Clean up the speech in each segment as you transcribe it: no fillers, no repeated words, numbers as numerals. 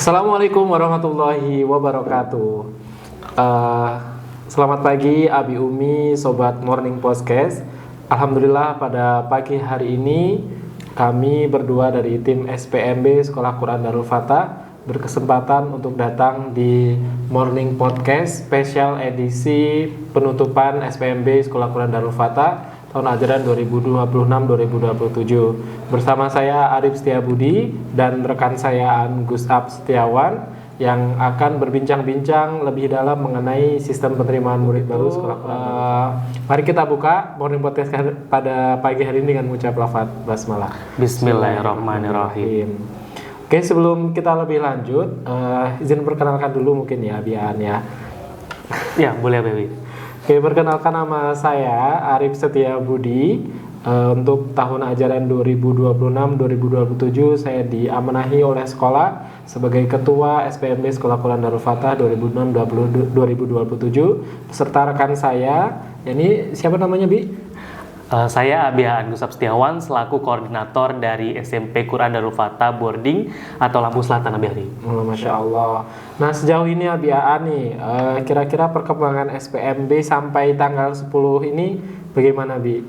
Assalamualaikum warahmatullahi wabarakatuh. Eh, Selamat pagi Abi Umi, Sobat Morning Podcast. Alhamdulillah pada pagi hari ini kami berdua dari tim SPMB Sekolah Quran Darul Fatah berkesempatan untuk datang di Morning Podcast spesial edisi penutupan SPMB Sekolah Quran Darul Fatah tahun ajaran 2026-2027 bersama saya Arif Setiabudi dan rekan saya Gusab Setiawan yang akan berbincang-bincang lebih dalam mengenai sistem penerimaan murid baru sekolah Quran. Mari kita buka Morning Podcast pada pagi hari ini dengan mengucap lafaz basmalah. Bismillahirrahmanirrahim. Oke, sebelum kita lebih lanjut, izin perkenalkan dulu mungkin ya Bian ya. Ya, boleh Baby. Oke, perkenalkan nama saya Arif Setiabudi. Untuk tahun ajaran 2026-2027 saya diamanahi oleh sekolah sebagai Ketua SPMB Sekolah Quran Darul Fatah 2026-2027 beserta rekan saya. Ini siapa namanya, Bi? Saya Abia Gusab Setiawan selaku koordinator dari SMP Quran Darul Fatah Boarding atau Lampung Selatan, Abi Ari. Masya Allah. Nah, sejauh ini Abia nih, kira-kira perkembangan SPMB sampai tanggal 10 ini bagaimana, Bi?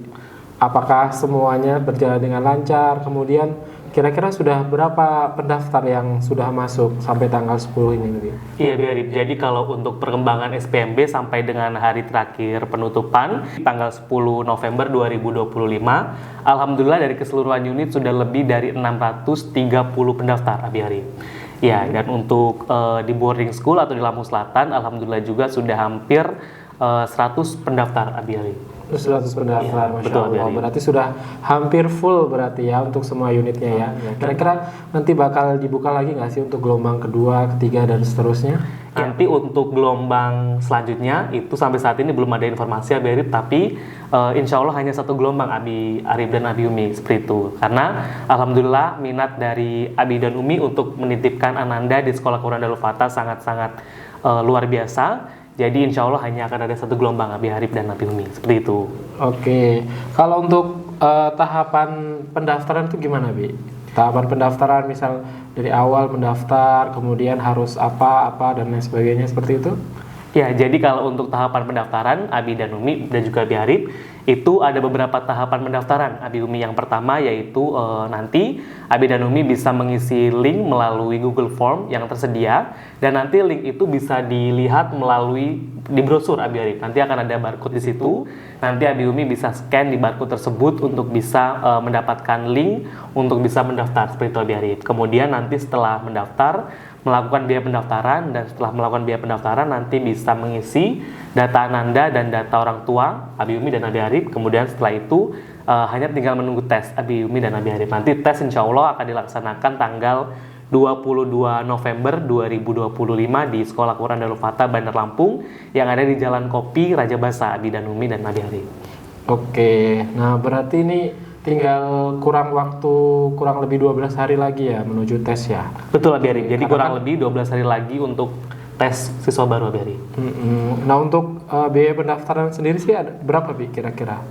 Apakah semuanya berjalan dengan lancar? Kemudian kira-kira sudah berapa pendaftar yang sudah masuk sampai tanggal 10 ini, Bi? Iya, Abi Ari. Jadi kalau untuk perkembangan SPMB sampai dengan hari terakhir penutupan tanggal 10 November 2025, alhamdulillah dari keseluruhan unit sudah lebih dari 630 pendaftar, Abi Ari. Ya, dan untuk di boarding school atau di Lampung Selatan, alhamdulillah juga sudah hampir 100 pendaftar, Abi Ari. 100 pendaftar, ya, Masya betul, Allah. Abi. Berarti sudah hampir full berarti ya untuk semua unitnya ya. Kira-kira nanti bakal dibuka lagi nggak sih untuk gelombang kedua, ketiga, dan seterusnya? Nanti untuk gelombang selanjutnya itu sampai saat ini belum ada informasi, Abi Arif, tapi insya Allah hanya satu gelombang, Abi Arif dan Abi Umi, seperti itu. Karena alhamdulillah minat dari Abi dan Umi untuk menitipkan Ananda di Sekolah Quran Darul Fatah sangat-sangat luar biasa. Jadi insya Allah hanya akan ada satu gelombang, Abi Arif dan Abi Umi, seperti itu. Oke, kalau untuk tahapan pendaftaran itu gimana, Bi? Tahapan pendaftaran misal dari awal mendaftar, kemudian harus apa dan lain sebagainya seperti itu? Ya, jadi kalau untuk tahapan pendaftaran, Abi dan Umi dan juga Abi Arif, itu ada beberapa tahapan pendaftaran. Abi Umi yang pertama yaitu nanti Abi dan Umi bisa mengisi link melalui Google Form yang tersedia, dan nanti link itu bisa dilihat melalui di brosur, Abi Arif. Nanti akan ada barcode di situ. Nanti Abi Umi bisa scan di barcode tersebut untuk bisa mendapatkan link untuk bisa mendaftar, seperti itu, Abi Arif. Kemudian nanti setelah mendaftar, melakukan biaya pendaftaran, dan setelah melakukan biaya pendaftaran nanti bisa mengisi data Ananda dan data orang tua Abi Umi dan Abi Arif. Kemudian setelah itu hanya tinggal menunggu tes Abi Umi dan Abi Arif. Nanti tes insya Allah akan dilaksanakan tanggal 22 November 2025 di Sekolah Quran Darul Fatah Bandar Lampung yang ada di Jalan Kopi Raja Basa, Abi dan Umi dan Abi Arif. Oke, nah berarti ini tinggal kurang lebih 12 hari lagi ya menuju tes ya. Betul, Abi Arif. Jadi kurang lebih 12 hari lagi untuk tes siswa baru, Abi Arif. Nah, untuk biaya pendaftaran sendiri sih ada berapa, Bi, kira-kira?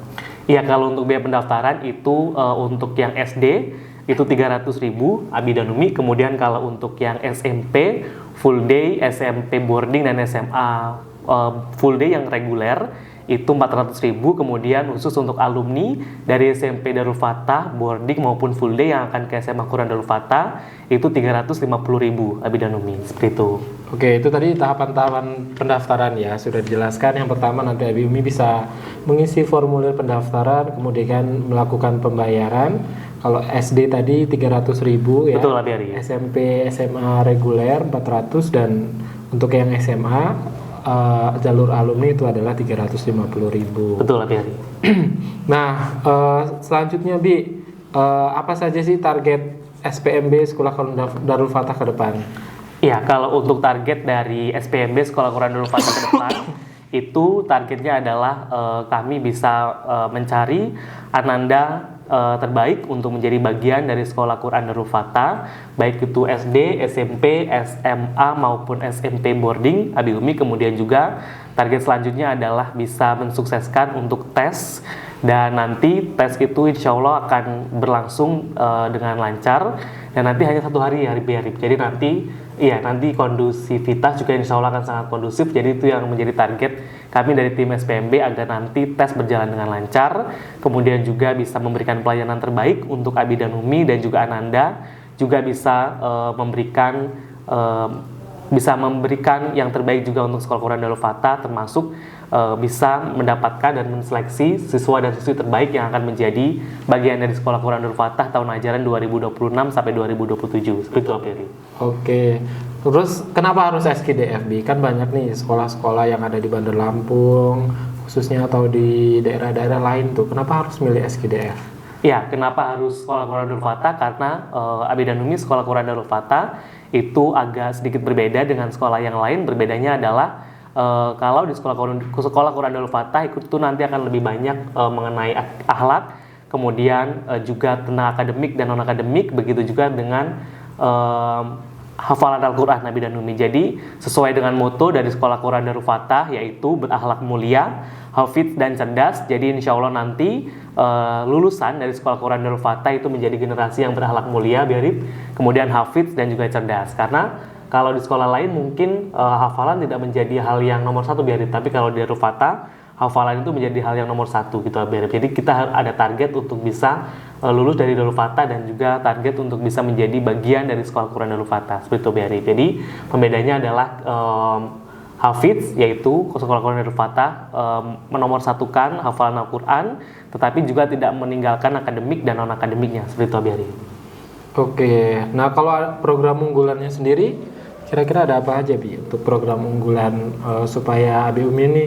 Iya, kalau untuk biaya pendaftaran itu untuk yang SD itu 300.000, Abi dan Umi. Kemudian kalau untuk yang SMP full day, SMP boarding dan SMA full day yang reguler itu 400.000. Kemudian khusus untuk alumni dari SMP Darul Fatah boarding maupun full day yang akan ke SMA Quran Darul Fatah itu 350.000, Abi dan Umi, seperti itu. Oke, itu tadi tahapan-tahapan pendaftaran ya sudah dijelaskan. Yang pertama nanti Abi Umi bisa mengisi formulir pendaftaran, kemudian melakukan pembayaran. Kalau SD tadi 300.000 ya. Betul, Abi Ari. SMP SMA reguler 400, dan untuk yang SMA jalur alumni itu adalah 350.000. Betul, Abi Ari. Nah, selanjutnya, Bi, apa saja sih target SPMB Sekolah Quran Darul Fatah ke depan? Ya, kalau untuk target dari SPMB Sekolah Quran Darul Fatah ke depan itu targetnya adalah kami bisa mencari Ananda terbaik untuk menjadi bagian dari Sekolah Quran Darul Fatah, baik itu SD, SMP, SMA maupun SMP boarding, Abi Umi. Kemudian juga target selanjutnya adalah bisa mensukseskan untuk tes, dan nanti tes itu insya Allah akan berlangsung dengan lancar, dan nanti hanya 1 hari, hari biarib. Jadi nanti Iya, nanti kondusivitas juga insya Allah akan sangat kondusif. Jadi itu yang menjadi target kami dari tim SPMB agar nanti tes berjalan dengan lancar. Kemudian juga bisa memberikan pelayanan terbaik untuk Abi dan Umi dan juga Ananda. Juga bisa memberikan yang terbaik juga untuk Sekolah Quran Darul Fatah, termasuk bisa mendapatkan dan menseleksi siswa dan siswi terbaik yang akan menjadi bagian dari Sekolah Quran Darul Fatah tahun ajaran 2026 sampai 2027. Seperti itu, Abiri. Oke, terus kenapa harus SKDFB? Kan banyak nih sekolah-sekolah yang ada di Bandar Lampung, khususnya atau di daerah-daerah lain tuh. Kenapa harus milih SKDF? Ya, kenapa harus Sekolah Quran Darul Fatah? Karena Abi dan Umi Sekolah Quran Darul Fatah itu agak sedikit berbeda dengan sekolah yang lain. Berbedanya adalah kalau di sekolah Quran Darul Fatah itu nanti akan lebih banyak mengenai akhlak, kemudian juga tentang akademik dan non akademik, begitu juga dengan hafalan Al-Quran Nabi dan Umi. Jadi sesuai dengan moto dari Sekolah Quran Darul Fatah, yaitu berakhlak mulia, hafidz dan cerdas. Jadi insya Allah nanti lulusan dari Sekolah Quran Darul Fatah itu menjadi generasi yang berakhlak mulia, Biarib, kemudian hafidz dan juga cerdas. Karena kalau di sekolah lain mungkin hafalan tidak menjadi hal yang nomor satu, Biarib, tapi kalau di Darul Fatah hafalan itu menjadi hal yang nomor satu gitu, Biarib. Jadi kita ada target untuk bisa lulus dari Darul Fatah dan juga target untuk bisa menjadi bagian dari Sekolah Quran Darul Fatah, seperti itu, Biarib. Jadi pembedanya adalah hafidz, yaitu Sekolah Quran Darul Fatah menomorsatukan hafalan Al-Quran, tetapi juga tidak meninggalkan akademik dan non akademiknya, seperti itu, Biarib. Oke, nah kalau program unggulannya sendiri kira-kira ada apa aja, Bi, untuk program unggulan supaya Abi Umi ini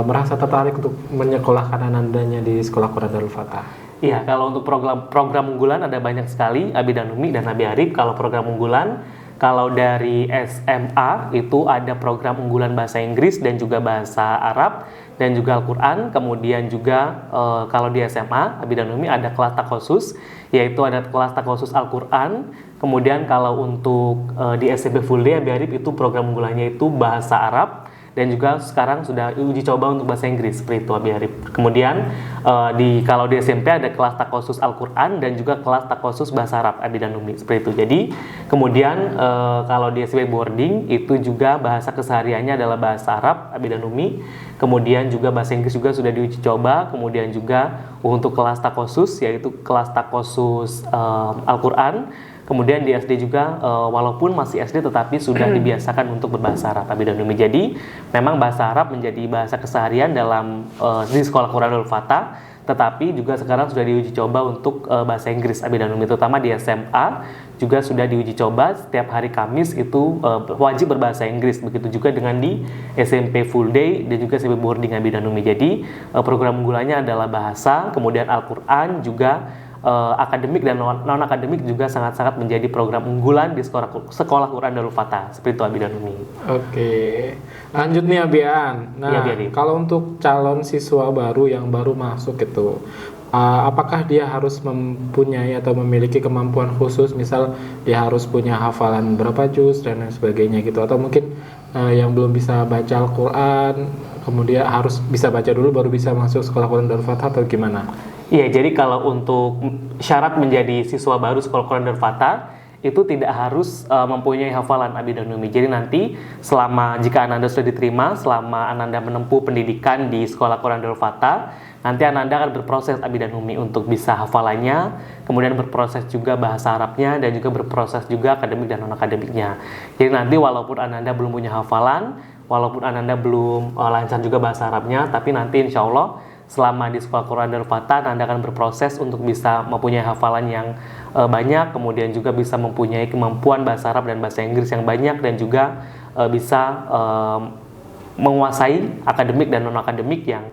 merasa tertarik untuk menyekolahkan anandanya di Sekolah Quran Darul Fatah? Iya, kalau untuk program unggulan ada banyak sekali, Abi dan Umi dan Abi Arif. Kalau program unggulan, kalau dari SMA itu ada program unggulan bahasa Inggris dan juga bahasa Arab dan juga Al-Quran. Kemudian juga kalau di SMA, Abi dan Umi ada kelas takhusus, yaitu ada kelas takhusus Al-Quran. Kemudian kalau untuk di SMP Full Day, Abi Arif itu program unggulannya itu bahasa Arab dan juga sekarang sudah uji coba untuk bahasa Inggris, seperti itu, Abi Arif. Kemudian kalau di SMP ada kelas takhusus Al-Quran dan juga kelas takhusus bahasa Arab, Abi dan Umi, seperti itu. Jadi kemudian kalau di SMP boarding itu juga bahasa kesehariannya adalah bahasa Arab, Abi dan Umi. Kemudian juga bahasa Inggris juga sudah diuji coba. Kemudian juga untuk kelas takhusus, yaitu kelas takhusus Al-Quran. Kemudian di SD juga walaupun masih SD tetapi sudah dibiasakan untuk berbahasa Arab, Abi dan Umi. Jadi memang bahasa Arab menjadi bahasa keseharian dalam di Sekolah Quran Darul Fatah, tetapi juga sekarang sudah diuji coba untuk bahasa Inggris, Abi dan Umi, terutama di SMA juga sudah diuji coba setiap hari Kamis itu wajib berbahasa Inggris. Begitu juga dengan di SMP Full Day dan juga SMP Boarding, Abi dan Umi. Jadi program unggulannya adalah bahasa, kemudian Al-Quran, juga akademik dan non akademik juga sangat-sangat menjadi program unggulan di Sekolah Quran Darul Fatah, seperti itu, Abi dan Umi. Oke, lanjut nih, Abian. Nah, ya, kalau untuk calon siswa baru yang baru masuk itu, apakah dia harus mempunyai atau memiliki kemampuan khusus, misal dia harus punya hafalan berapa juz dan lain sebagainya gitu, atau mungkin yang belum bisa baca Al-Quran kemudian harus bisa baca dulu baru bisa masuk Sekolah Quran Darul Fatah, atau gimana? Iya, jadi kalau untuk syarat menjadi siswa baru Sekolah Quran Darul Fatah itu tidak harus mempunyai hafalan, Abi dan Umi. Jadi nanti jika Ananda sudah diterima, selama Ananda menempuh pendidikan di Sekolah Quran Darul Fatah, nanti Ananda akan berproses, Abi dan Umi, untuk bisa hafalannya, kemudian berproses juga bahasa Arabnya, dan juga berproses juga akademik dan non akademiknya. Jadi nanti walaupun Ananda belum punya hafalan, walaupun Ananda belum lancar juga bahasa Arabnya, tapi nanti insya Allah selama di Sekolah Quran Darul Fatah, Anda akan berproses untuk bisa mempunyai hafalan yang banyak, kemudian juga bisa mempunyai kemampuan bahasa Arab dan bahasa Inggris yang banyak, dan juga bisa menguasai akademik dan non-akademik yang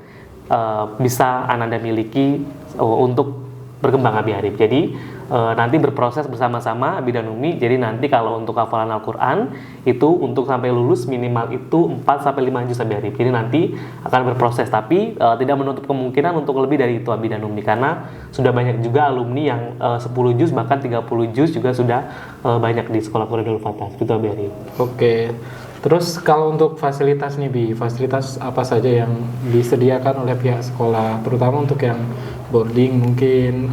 bisa Anda miliki untuk berkembang, Abi Arif. Jadi nanti berproses bersama-sama, Abi dan Umi. Jadi nanti kalau untuk hafalan Al-Quran itu untuk sampai lulus minimal itu 4-5 juz, Abi Arif. Jadi nanti akan berproses, tapi tidak menutup kemungkinan untuk lebih dari itu, Abi dan Umi, karena sudah banyak juga alumni yang 10 juz bahkan 30 juz juga sudah banyak di Sekolah Quran Darul Fatah. Itu, Abi Arif. Oke. Terus kalau untuk fasilitas nih, Bi, fasilitas apa saja yang disediakan oleh pihak sekolah, terutama untuk yang boarding mungkin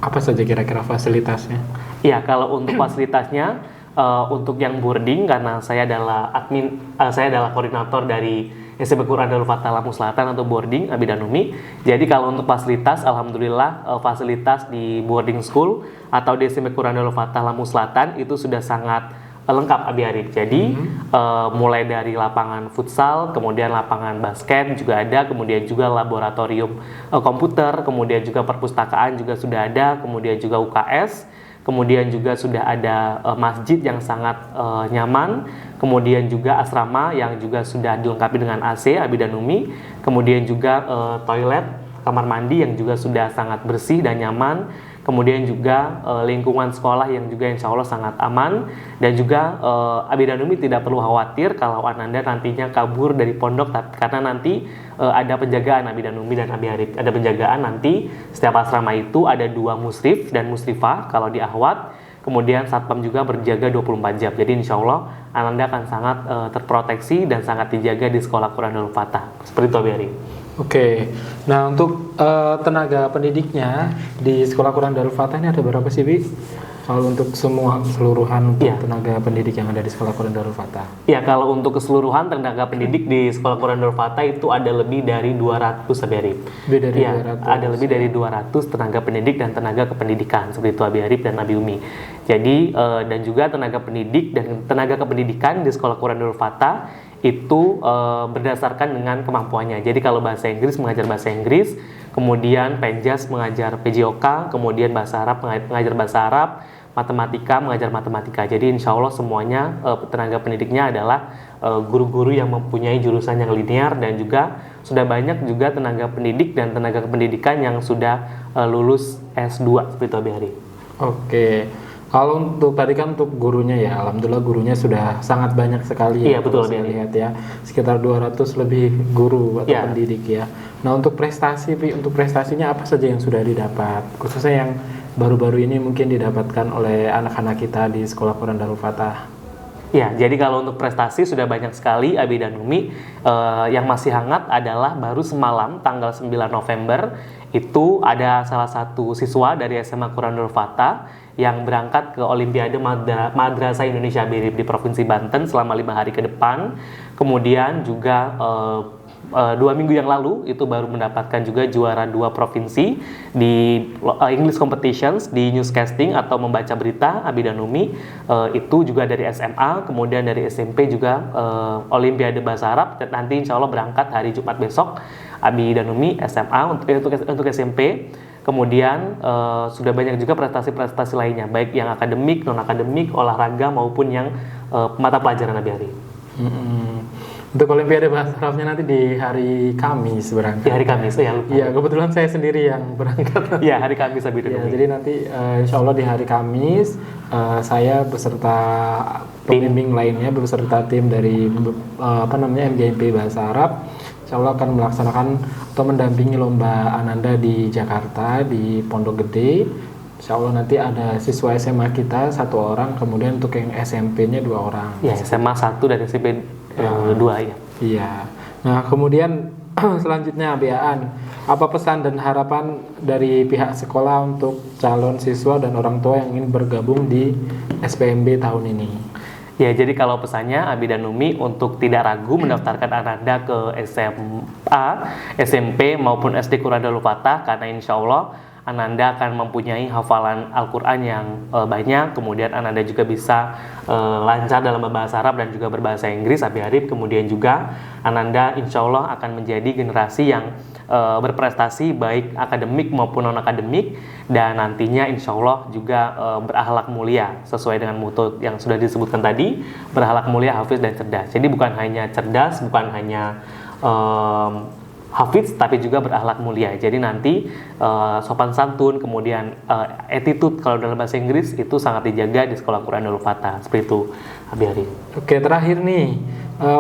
apa saja kira-kira fasilitasnya? Ya, kalau untuk fasilitasnya Untuk yang boarding, karena saya adalah saya adalah koordinator dari SMP Quran Darul Fatah Lampung Selatan atau boarding Abi dan Umi. Jadi kalau untuk fasilitas, alhamdulillah fasilitas di boarding school atau di SMP Quran Darul Fatah Lampung Selatan itu sudah sangat lengkap Abi Arif. Jadi mulai dari lapangan futsal, kemudian lapangan basket juga ada, kemudian juga laboratorium komputer, kemudian juga perpustakaan juga sudah ada, kemudian juga UKS. Kemudian juga sudah ada masjid yang sangat nyaman, kemudian juga asrama yang juga sudah dilengkapi dengan AC, Abi dan Umi, kemudian juga toilet, kamar mandi yang juga sudah sangat bersih dan nyaman, kemudian juga lingkungan sekolah yang juga insya Allah sangat aman, dan juga Abi dan Umi tidak perlu khawatir kalau Ananda nantinya kabur dari pondok, karena nanti ada penjagaan Abi dan Umi dan Abi Arif. Ada penjagaan nanti setiap asrama itu ada 2 musrif dan musrifah kalau di Ahwat, kemudian satpam juga berjaga 24 jam. Jadi insya Allah Ananda akan sangat terproteksi dan sangat dijaga di sekolah Quran Darul Fatah. Seperti itu Abi Arif. Oke, nah untuk tenaga pendidiknya di Sekolah Quran Darul Fatah ini ada berapa sih, Bi? Kalau untuk keseluruhan untuk tenaga pendidik yang ada di Sekolah Quran Darul Fatah? Ya, kalau untuk keseluruhan tenaga pendidik di Sekolah Quran Darul Fatah itu ada lebih dari 200 Abi Arif. Lebih dari 200. Ada lebih dari 200 tenaga pendidik dan tenaga kependidikan seperti itu Abi Arif dan Abi Umi. Jadi dan juga tenaga pendidik dan tenaga kependidikan di Sekolah Quran Darul Fatah itu berdasarkan dengan kemampuannya. Jadi kalau bahasa Inggris mengajar bahasa Inggris, kemudian Penjas mengajar PJOK, kemudian bahasa Arab mengajar bahasa Arab, matematika mengajar matematika. Jadi insya Allah semuanya tenaga pendidiknya adalah guru-guru yang mempunyai jurusan yang linear, dan juga sudah banyak juga tenaga pendidik dan tenaga kependidikan yang sudah lulus S2 seperti itu Abi Hari. Oke. Kalau untuk tadi kan untuk gurunya ya, alhamdulillah gurunya sudah sangat banyak sekali ya. Iya, betul, saya lihat ya. Sekitar 200 lebih guru atau pendidik ya. Nah, untuk prestasinya apa saja yang sudah didapat? Khususnya yang baru-baru ini mungkin didapatkan oleh anak-anak kita di Sekolah Quran Darul Fatah. Ya, jadi kalau untuk prestasi sudah banyak sekali Abi dan Umi. Yang masih hangat adalah baru semalam tanggal 9 November itu ada salah satu siswa dari SMA Quran Darul Fatah yang berangkat ke Olimpiade Madrasah Indonesia Abi di Provinsi Banten selama 5 hari ke depan. Kemudian juga 2 minggu yang lalu itu baru mendapatkan juga juara 2 provinsi di English Competitions di newscasting atau membaca berita Abi dan Umi. Itu juga dari SMA, kemudian dari SMP juga Olimpiade Bahasa Arab, dan nanti insya Allah berangkat hari Jumat besok Abi dan Umi SMA untuk SMP. Kemudian sudah banyak juga prestasi-prestasi lainnya, baik yang akademik, non-akademik, olahraga maupun yang mata pelajaran Abi Hari. Untuk Olimpiade Bahasa Arabnya nanti di hari Kamis berangkat. Di hari Kamis ya. Iya, kebetulan saya sendiri yang berangkat. Iya, hari Kamis Abi dan Umi. Jadi nanti insya Allah di hari Kamis saya beserta pembimbing lainnya, beserta tim dari MGMP Bahasa Arab, insya Allah akan melaksanakan atau mendampingi lomba Ananda di Jakarta di Pondok Gede. Insya Allah nanti ada siswa SMA kita 1 orang, kemudian untuk yang SMP-nya 2 orang. Ya, SMA 1 dan SMP 2 ya. Iya. Nah, kemudian selanjutnya Biaan, apa pesan dan harapan dari pihak sekolah untuk calon siswa dan orang tua yang ingin bergabung di SPMB tahun ini? Ya, jadi kalau pesannya Abi dan Umi untuk tidak ragu mendaftarkan Ananda ke SMA, SMP maupun SD Quran Darul Fatah, karena insya Allah Ananda akan mempunyai hafalan Al-Quran yang banyak, kemudian Ananda juga bisa lancar dalam berbahasa Arab dan juga berbahasa Inggris Abi Arif. Kemudian juga Ananda insya Allah akan menjadi generasi yang berprestasi baik akademik maupun non-akademik, dan nantinya insya Allah juga berakhlak mulia sesuai dengan mutu yang sudah disebutkan tadi, berakhlak mulia, hafiz, dan cerdas. Jadi bukan hanya cerdas, bukan hanya hafiz, tapi juga berakhlak mulia. Jadi nanti sopan santun, kemudian attitude kalau dalam bahasa Inggris itu sangat dijaga di Sekolah Quran Darul Fatah. Seperti itu, Abi Hari. Oke, terakhir nih,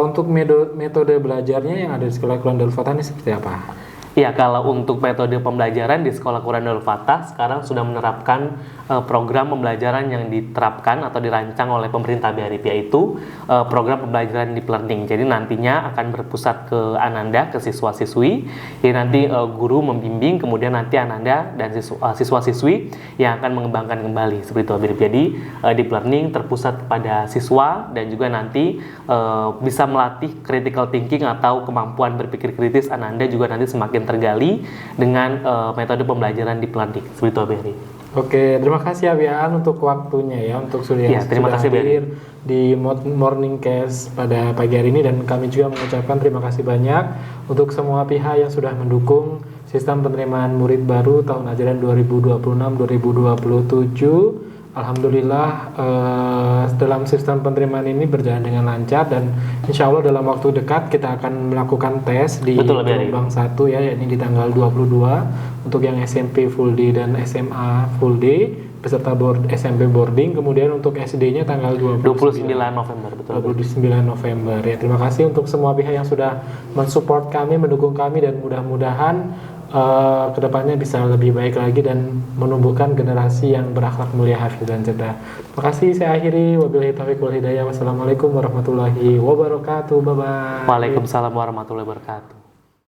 untuk metode belajarnya yang ada di Sekolah Quran Darul Fatah ini seperti apa? Ya, kalau untuk metode pembelajaran di Sekolah Quran Darul Fatah sekarang sudah menerapkan program pembelajaran yang diterapkan atau dirancang oleh pemerintah BRIP, yaitu program pembelajaran deep learning. Jadi nantinya akan berpusat ke Ananda, ke siswa-siswi. Jadi nanti guru membimbing, kemudian nanti Ananda dan siswa-siswi yang akan mengembangkan kembali seperti itu BRIP. Jadi deep learning terpusat kepada siswa dan juga nanti bisa melatih critical thinking atau kemampuan berpikir kritis Ananda juga nanti semakin tergali dengan metode pembelajaran deep learning seperti itu BRI. Oke, terima kasih Abian untuk waktunya ya, untuk sudah Terima kasih, hadir di Morning Cast pada pagi hari ini, dan kami juga mengucapkan terima kasih banyak untuk semua pihak yang sudah mendukung sistem penerimaan murid baru tahun ajaran 2026-2027. Alhamdulillah dalam sistem penerimaan ini berjalan dengan lancar, dan insya Allah dalam waktu dekat kita akan melakukan tes di gelombang 1 ya, yakni di tanggal 22 untuk yang SMP full day dan SMA full day beserta SMP boarding. Kemudian untuk SD-nya tanggal 29 November, betul. 29 November ya. Terima kasih untuk semua pihak yang sudah mensupport kami, mendukung kami, dan mudah-mudahan kedepannya bisa lebih baik lagi dan menumbuhkan generasi yang berakhlak mulia, hafiz dan cerdas. Terima kasih, saya akhiri. Wabillahi taufiq wal hidayah. Wassalamualaikum warahmatullahi wabarakatuh. Bye bye. Waalaikumsalam warahmatullahi wabarakatuh.